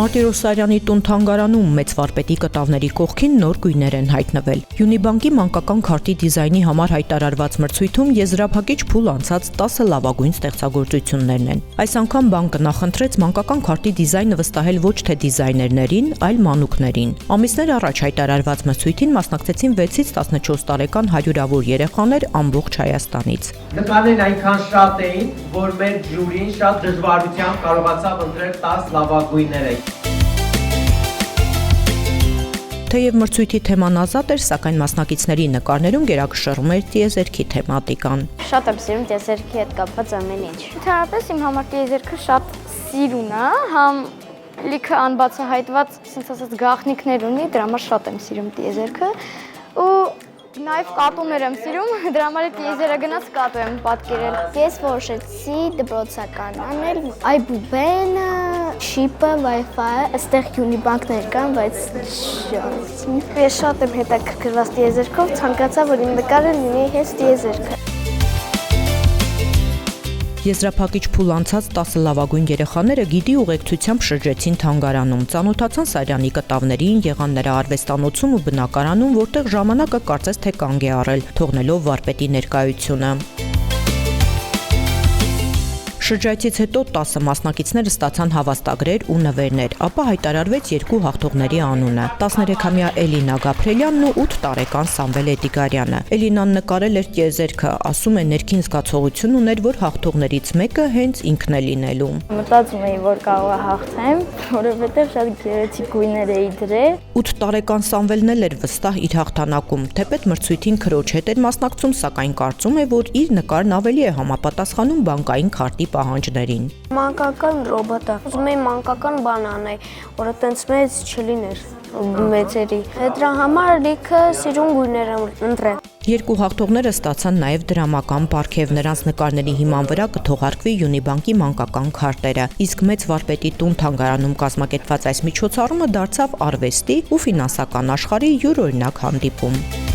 Մարտիրոս Սարյանի տուն-թանգարանում մեծ վարպետի կտավների կողքին նոր գույներ են հայտնվել։ Յունիբանկի մանկական քարտի դիզայնի համար հայտարարված մրցույթում եզրափակիչ փուլ անցած 10 լավագույն ստեղծագործություններն են։ Այս անգամ բանկը նախընտրեց մանկական քարտի դիզայնը վստահել ոչ թե դիզայներներին, այլ մանուկներին։ Ամիսներ առաջ հայտարարված մրցույթին մասնակցեցին 6-ից 14 տարեկան հարյուրավոր երեխաներ ամբողջ Հայաստանից։ Նկարներն այնքան շատ էին, որ մեր ժյուրին շատ դժվարությամբ կարողացավ ընտրել 10 լավագույնները։ Թեև մրցույթի թեման ազատ էր, սակայն մասնակիցների նկարներում գերակշռում էր տիեզերքի թեմատիկան։ Շատ եմ սիրում տիեզերքի հետ կապված ամեն ինչ։ Ընդհանրապես իմ համար տիեզերքը շատ սիրուն է, համ լիքը անբացահայտված, ասենց ասած, գաղտնիքներ ունի, դրա համար շատ եմ սիրում տիեզերքը ու նաև կատուներ եմ սիրում, դրա համար տիեզերը գնաց կատու եմ պատկերել։ Ես որոշեցի դպրոցական անել, iBook-ը, Ship-ը, Wi-Fi-ը, այստեղ Յունիբանկներ կան, բայց ես շատ եմ հետաքրքրված տիեզերքով, ցանկացա, որ իմ նկարը լինի հենց տիեզերքը։ Եզրափակիչ փուլ անցած 10 լավագույն երեխաները գիդի ուղեկցությամբ շրջեցին թանգարանում, ծանոթացան Սարյանի կտավներին, եղան նրա արվեստանոցում ու բնակարանում, որտեղ ժամանակը կարծես թե կանգ է առել, թողնելով վարպետի ներկայությունը։ Շրջայցից հետո 10 մասնակիցները ստացան հավաստագրեր ու նվերներ, ապա հայտարարվեց երկու հաղթողների անունը՝ 13-ամյա Էլինա Գաբրելյանն ու 8 տարեկան Սամվել Էդիգարյանը։ Էլինան նկարել էր տիեզերքը, ասում է ներքին զգացողություն ուներ, որ հաղթողներից մեկը հենց ինքն է լինելու։ Մտածում էի, որ կարող է հաղթեմ, որովհետև շատ գեղեցիկ գույներ էի դրել։ 8 տարեկան Սամվելն էլ էր վստահ իր հաղթանակում, թեպետ մրցույթին քրոջ հետ էր մասնակցում, սակայն կարծում է, որ իր նկարն ավելի է համապատասխանում բանկային քարտի պահանջներին։ Մանկական ռոբոտ է։ Ուզում էի մանկական բան անել, որը տենց մեծ չլիներ մեծերի։ Դրա համար լիքը սիրուն գույներ եմ ընտրել։ Երկու հաղթողները ստացան նաև դրամական պարգև, նրանց նկարների հիման վրա կթողարկվի Յունիբանկի մանկական քարտերը, իսկ մեծ վարպետի տուն-թանգարանում կազմակերպված այս միջոցառումը դարձավ արվեստի ու ֆինանսական աշխարհի յուրօրինակ հանդիպում։